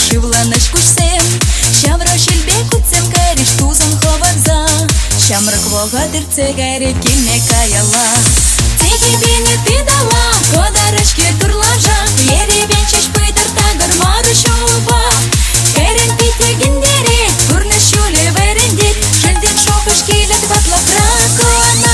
Шивланочку сем, щавро щільбеку цем каріш тузан ховавза, щамрак дирце гарі кільне каяла. Тегі бені ти дала, кодарочки турлажа, єрі бенчеш питер та гармару шоуба. Керен пітя гіндері, курне щулі верендір, шельден шопишки лет батла пракона.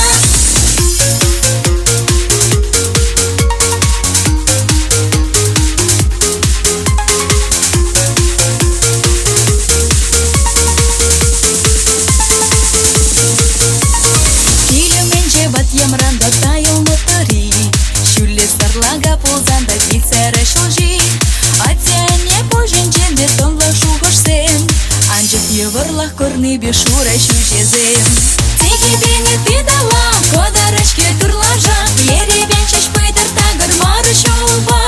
Єварлах корни бішура щучезем. Тільки бені ти дала, кодарочки турлажа, єрі бенчеш питер та гармару шоуба.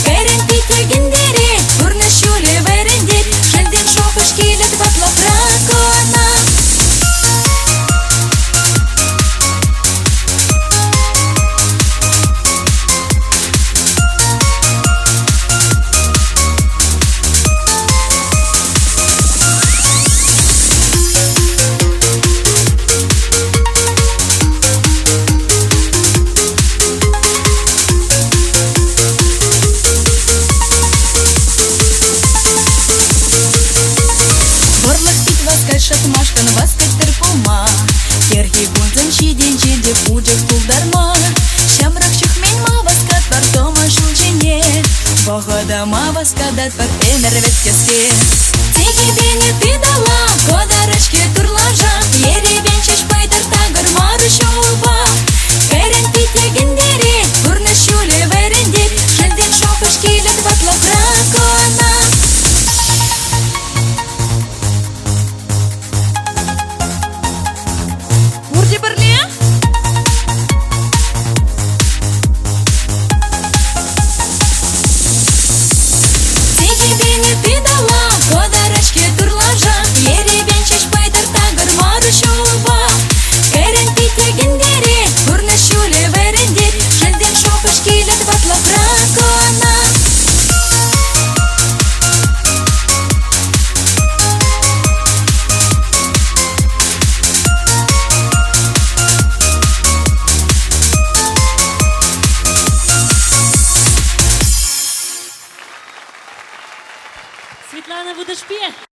Керен пітя гіндері, курне щулі верендір, шельден шопишки лет батла пракона. Шатмашкан васкать терпома, керхи гунзан щиден чиде пуджак тулдарма. Щамрак чухменьма васкат партома шулчене, погодама васкадат партенер веткеске. Тегі бені ти дала, кодарочки турлажа, єрі бенчеш питер та гармару шоуба. Керен пітя гіндері, курне щулі верендір, шельден шопишки лет батла пракона. Світлана, будеш п'є?